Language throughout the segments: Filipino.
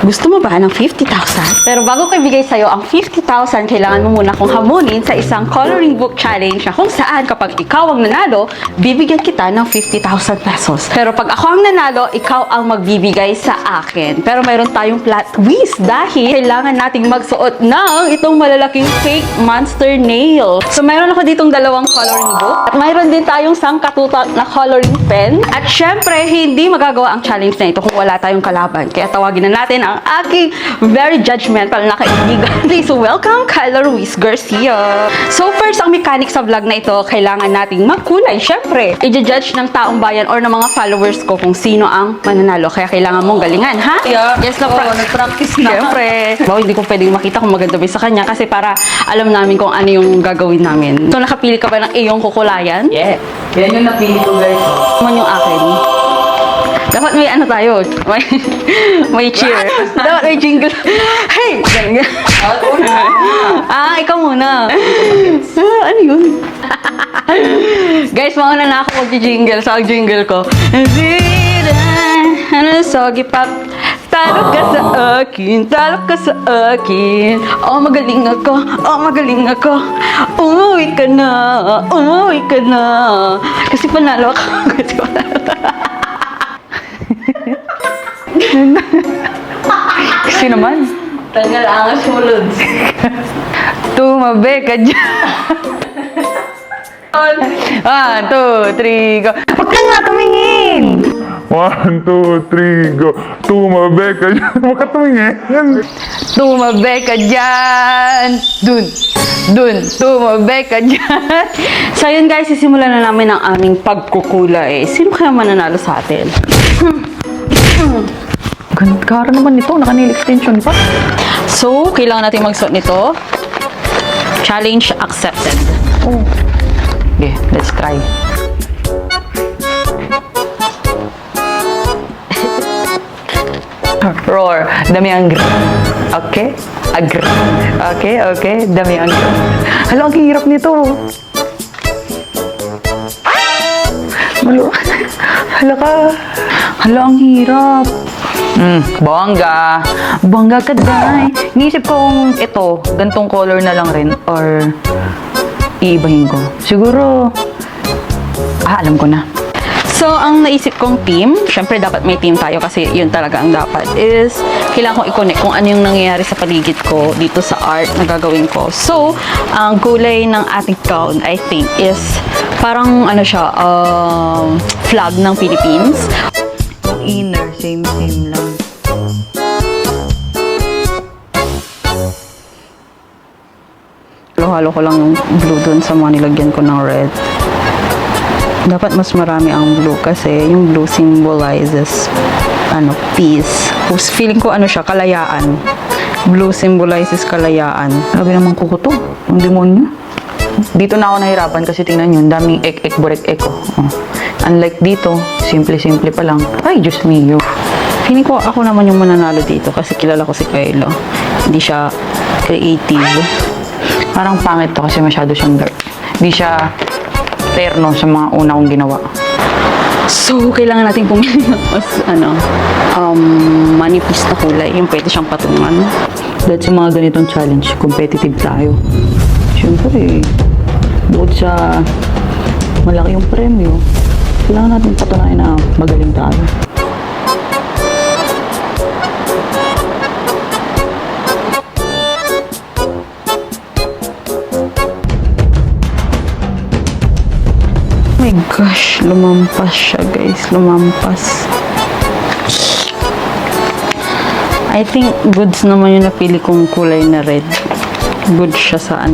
Gusto mo ba ng 50,000? Pero bago ko ibigay sa'yo ang 50,000, kailangan mo muna kong hamunin sa isang coloring book challenge na kung saan kapag ikaw ang nanalo, bibigyan kita ng 50,000 pesos. Pero pag ako ang nanalo, ikaw ang magbibigay sa akin. Pero mayroon tayong plot twist dahil kailangan nating magsuot ng itong malalaking fake monster nail. So mayroon ako ditong dalawang coloring book at mayroon din tayong sangkatutak na coloring pen. At syempre, hindi magagawa ang challenge na ito kung wala tayong kalaban. Kaya tawagin na natin ang aking very judgmental na kaibigan. Please welcome Kyla Ruiz Garcia. So first, ang mechanics sa vlog na ito, kailangan nating magkulay. Syempre, i-judge ng taong bayan or ng mga followers ko kung sino ang mananalo. Kaya kailangan mong galingan, ha? Yeah. Yes, nag-practice na. Syempre. Hindi ko pwedeng makita kung maganda ba sa kanya kasi para alam namin kung ano yung gagawin namin. So, nakapili ka ba ng iyong kukulayan? Yeah. Yan yung napili ko, guys. Naman yung akin. Dapat may ano tayo, may cheer. Dapat may jingle. Hey! Ganyan. Ikaw muna. Ano yun? Guys, mauna na ako mag-jingle. So, ang jingle ko. Ano, soggy pop. Talo ka sa akin, talo ka sa akin. Oh, magaling ako, oh, magaling ako. Umuwi ka na, umuwi ka na. Kasi panalo ako. Kasi panalo Kasi naman. Tanggal ang sulod. Tumabi ka dyan. 1, 2, 3, go. Huwag ka nga tumingin! 1, 2, 3, go. Tumabi ka dyan. Huwag ka tumingin. Tumabi ka dyan! Dun! Dun! Tumabi ka dyan! So yun guys, sisimulan na namin ang aming pagkukulay. Sino kaya mananalo sa atin? Ganda naman nito. Naka-nail extension pa. So, kailangan natin magsuot nito. Challenge accepted. Oh. Okay, let's try. Roar. Dami ang gr. Okay? Agr. Okay, okay. Dami ang gr. Hala, ang hirap nito. Hala ka. Hala, ang hirap. Bongga. Bongga ka, day. Niisip ko kung ito, gantong color na lang rin, or iibahin ko. Siguro, alam ko na. So, ang naisip kong team, syempre dapat may team tayo kasi yun talaga ang dapat, is kailangan kong i-connect kung ano yung nangyayari sa paligid ko dito sa art na gagawin ko. So, ang kulay ng ating gown, I think, is parang ano siya, flag ng Philippines. Inner, same lang. Halo-halo ko lang yung blue dun sa mga nilagyan ko ng red. Dapat mas marami ang blue kasi yung blue symbolizes peace. Feeling ko siya, kalayaan. Blue symbolizes kalayaan. Grabe naman kuko to. Ang demonyo. Dito na ako nahirapan kasi tingnan nyo, daming ek-ek, borek-ek ko. Oh. Unlike dito, simple-simple pa lang. Ay, Diyos mio. Feeling ko ako naman yung mananalo dito kasi kilala ko si Kylo. Hindi siya creative. Parang pangit to kasi masyado siyang dark. Hindi siya terno sa mga una kong ginawa. So, kailangan natin pumili ng mas, manipis na kulay. Yung pwede siyang patungan. Dahil sa mga ganitong challenge, competitive tayo. Siyempre, bukod sa malaki yung premyo, kailangan natin patunayan na magaling tayo. Oh my gosh, lumampas siya guys, lumampas. I think goods naman yung napili kong kulay na red. Good siya saan.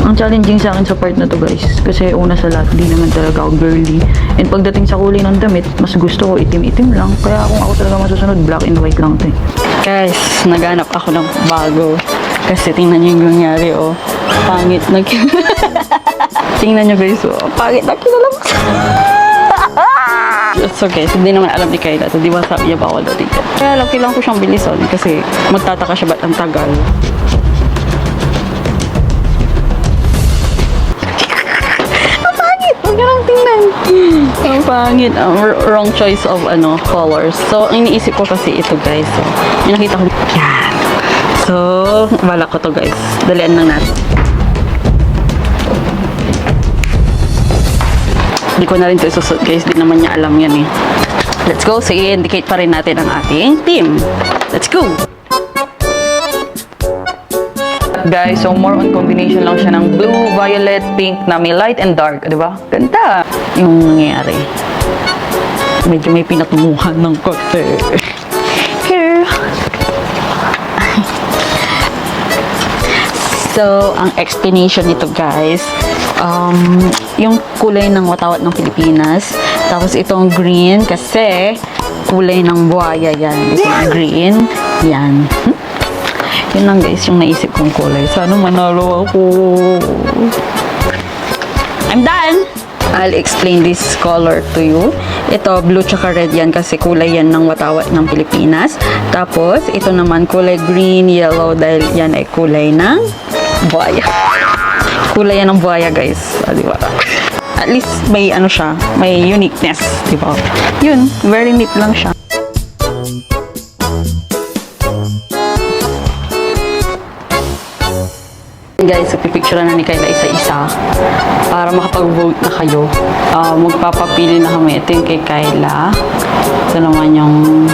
Ang challenging sa akin sa part na to guys, kasi una sa lahat, di naman talaga ako girly. And pagdating sa kulay ng damit, mas gusto ko itim-itim lang. Kaya kung ako talaga masusunod, black and white lang ito. Guys, naghanap ako ng bago. Kasi tingnan niyo yung nangyari, oh. Pangit na tingnan niyo guys, oh. Pangit na kinalabas. So guys, hindi naman alam ni Kyla ito. Di ba sabi niya bawal daw dito. Kaya lang, kailangan ko siyang bilisan kasi magtataka siya ba't ang tagal. Ang pangit! Huwag niyo lang tingnan. Ang pangit. Wrong choice of colors. So, ang iniisip ko kasi ito guys. So, yung nakita ko Yan. So, balak ko to guys. Dalian lang natin. Hindi ko na rin ito isusot guys. Di naman niya alam yan eh. Let's go. So, i-indicate pa rin natin ang ating team. Let's go! Guys, so more on combination lang siya ng blue, violet, pink na may light and dark. Di ba? Ganda! Yung nangyayari. Medyo may pinatunguhan ng kote. Here. So, ang explanation nito guys, yung kulay ng watawat ng Pilipinas, tapos itong green kasi kulay ng buhaya yan. Itong green, yan. Yun lang guys, yung naisip kong kulay. Sana manalo ako. I'm done! I'll explain this color to you. Ito, blue tsaka red yan kasi kulay yan ng watawat ng Pilipinas. Tapos, ito naman kulay green, yellow dahil yan ay kulay ng buhaya. Kulay yan ng buhaya guys. Di ba? At least may ano siya, may uniqueness. Di ba? Yun, very neat lang siya. Guys, pipicture na ni Kayla isa-isa para makapag-vote na kayo. Magpapapili na kami. Ito yung kay Kayla. Ito naman yung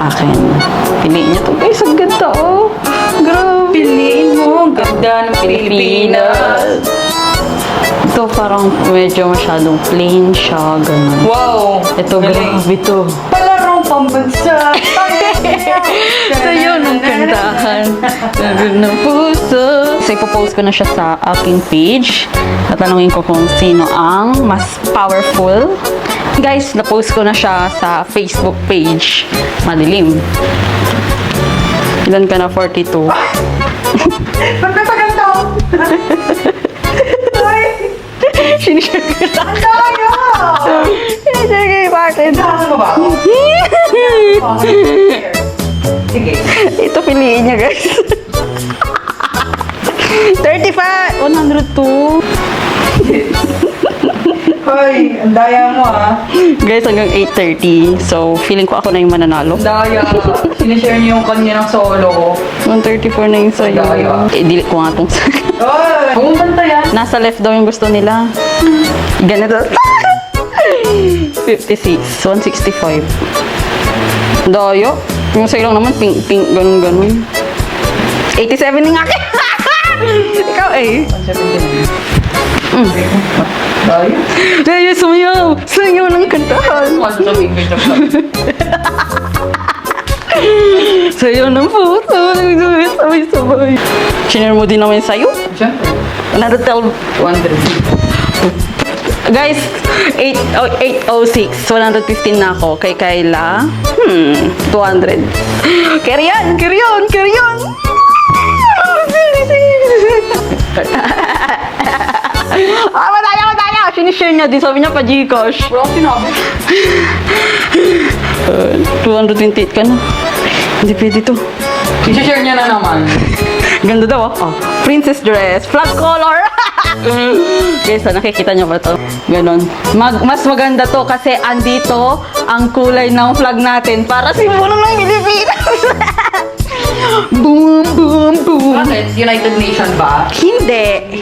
akin. Piliin niyo to. Guys, ang ganda oh. Grabe. Piliin mo. Ang ganda ng Pilipinas. Ito parang medyo masyadong plain siya. Ganun. Wow! Ito, grabe to. Palarong pambansa! So yun, ang kantahan. Nagod ng puso. So ipopost ko na siya sa aking page. Tatanungin ko kung sino ang mas powerful. Guys, na-post ko na siya sa Facebook page. Madilim. Ilan ka na? 42. Magpapaganda! Sinishare ko lang. Ang tayo! Sinishare ko yung bakit. Saan mo ba ako? Sige. Ito piliin niya guys. 35! 102. Hoy, ang daya mo Guys, hanggang 8:30. So, feeling ko ako na yung mananalo. Daya. Sinishare niyo yung kanya ng solo. 134 na yung sa'yo. Daya. Delete ko nga itong Hoy! Bumubanta yan. Nasa left daw yung gusto nila. Ganito. 56. 165. Dayo. Yung sa'yo lang naman, pink, ganun. 87 yung akin. Ikaw eh. 179. Daya. Dayo, sumayaw. Sumayaw ng kantahan. Sayaw ng puso. Sabay-sabay. Sinare mo din naman sa'yo. Siyempre. 112. 100. Guys, 806. 115 na ako. Kay Kayla, 200. Carry on! Mataya! Sinishare niya din. Sabi niya pa Gcash. Wala akong sinabi. 228 ka na. Hindi pwede to. Isishare niya na naman. Ganda daw oh. Princess dress. Flag color. Guys, nakikita niyo ba to? Ganon. Mas maganda to kasi andito ang kulay ng flag natin para simbolo ng Pilipinas. Boom, boom, boom. Bakit? United Nation ba? Hindi.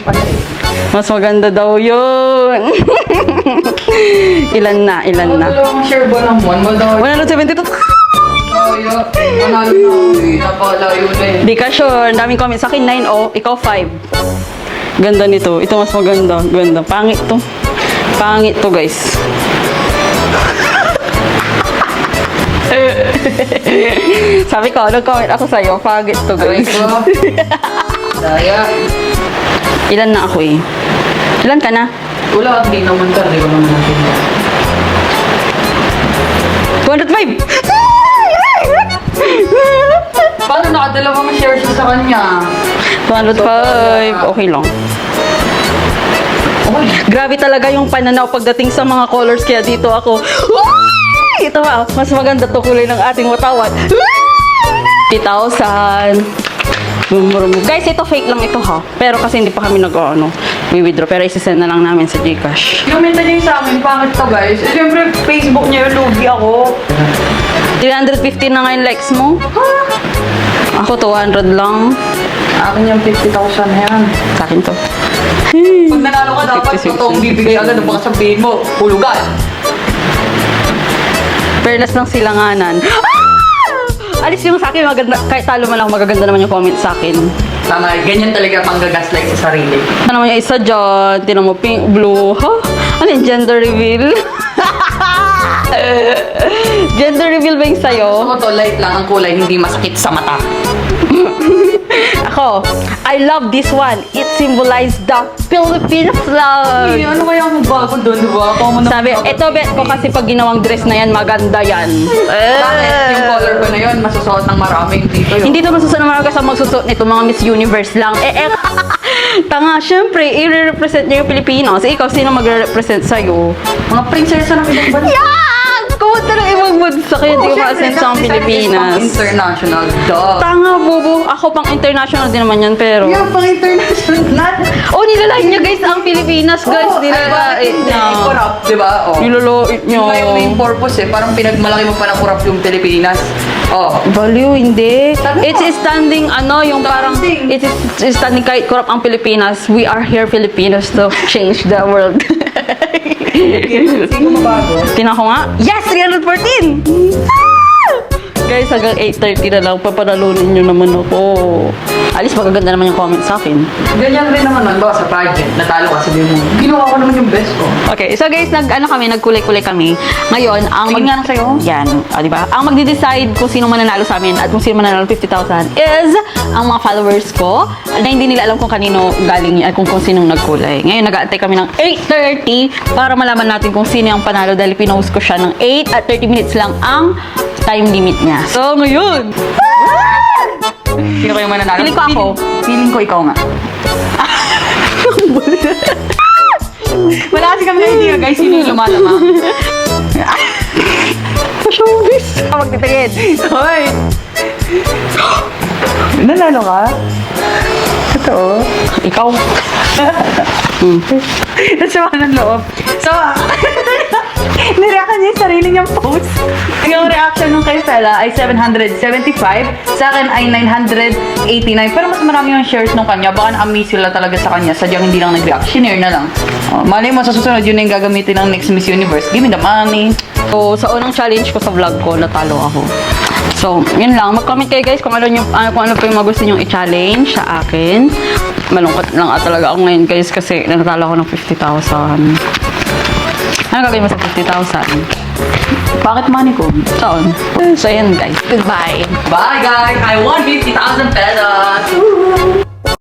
Mas maganda daw yun. Ilan na? Dalawang share ba ng 172. Daya. Manalo na ako eh. Napalayo na eh. Di ka sure. Ang daming comments. Sa akin 9-0. Ikaw 5. Ganda nito. Ito mas maganda. Ganda. Pangit to. Pangit to guys. Sabi ko, nag-comment ako sa'yo. Pangit to guys. Daya. Ilan na ako eh? Ilan ka na? Wala at di naman ka. Di ko naman natin. 205! Paano nakadalawang share siya sa kanya? 205. Okay lang. Okay. Grabe talaga yung pananaw pagdating sa mga colors. Kaya dito ako, "Uy! Ito ba, mas maganda to kulay ng ating watawat. 50,000. Guys, ito fake lang ito ha. Pero kasi hindi pa kami withdraw. Pero isisend na lang namin sa Gcash. Komenta niyo sa amin, pangit to guys. Eh, siyempre, Facebook niya, lugi ako. 350 na nga yung likes mo. Ako, 200 lang. Akin yung 50,000 na yan. Sa akin to. Pag nanalo ka, dapat 56. totoong bibigay agad. Ano baka sabihin mo? Hulugan. Fairness ng silanganan. Ah! Alis yung sa akin, maganda. Kahit talo man ako, magaganda naman yung comment sa akin. Tama, ganyan talaga panggagaslight sa sarili. Ano naman yung isa dyan? Tinan mo, pink, blue. Ha? Ano yung gender reveal? Gender reveal ba yung sa'yo? Ako to, light lang ang kulay, hindi masakit sa mata. Ako, I love this one. It symbolizes the Philippine flag. Ano kaya ang bago doon, di ba? Sabi, eto bet ko kasi pag ginawang dress na yan, maganda yan. Bakit? Yung color ko na yun, masusuot ng maraming dito yun. Hindi to masusunod naman kasi magsusuot nito, mga Miss Universe lang. Tanga, syempre, i-represent niya yung Pilipinas. Ikaw, sino magre-represent sa'yo? Mga prinsesa ng ibang bansa. Yan! Kumunta ng ibang bansa kaya hindi ko ma-ascend sa Pilipinas. International, duh. Tanga, bobo. Ako pang international din naman yan, pero... Yeah, pang international. Oh, nilalain niya guys ang Pilipinas, guys. Oh, Nilalain niya. corrupt, di ba? Oh. Nilalain niya. Yung yung main purpose eh, parang pinagmalaki mo pa ng corrupt yung Pilipinas. Oh. Baliw, hindi. Sabi It's mo. standing, yung parang, Standing. it's standing kahit corrupt ang Pilipinas. We are here, Filipinos, to change the world. Sino mabago? Tingnan ko nga. Yes! 314! Guys, hanggang 8:30 na lang, papanalunin nyo naman ako. Alis, magaganda naman yung comment sa akin. Ganyan rin naman ba sa project. Natalo ka, sabihin mo. Ginawa ko naman yung best ko. Okay, so guys, nagkulay-kulay kami. Ngayon, ang Tingin nga lang sa'yo. Yan, di ba? Ang magde-decide kung sino mananalo sa amin at kung sino mananalo 50,000 is ang mga followers ko na hindi nila alam kung kanino galing at kung sinong nagkulay. Ngayon, nag-aantay kami ng 8:30 para malaman natin kung sino yung panalo dahil pinost ko siya ng 8 at 30 minutes lang ang time limit niya. So, ngayon, Sino kayo mananalo? Feeling ko ako. Feeling ko ikaw nga. Wala kasi kami na idea guys, sino yung lumalama. showbiz. Magtitingin. Hoy! Nanalo ka? Totoo? Ikaw. Nasama ng loob. So, nireaction niya yung sarili niyang post. Yung reaction nung kay Fela ay 775. Sa akin ay 989. Pero mas marami yung shares nung kanya. Baka na-amaze sila talaga sa kanya. Sadyang hindi lang nag-react. Shinare na lang. Oh, malay mo sa susunod yun na yung gagamitin ng next Miss Universe. Give me the money. So, sa unang challenge ko sa vlog ko, natalo ako. So, yun lang. Mag-comment kayo guys kung ano pa yung mga gusto nyong i-challenge sa akin. Malungkot lang talaga ako ngayon guys kasi natalo ako ng 50,000. Ano gagawin mo sa 50,000? Bakit money ko? Saan? So, yun guys. Goodbye. Bye guys! I won 50,000 pesos!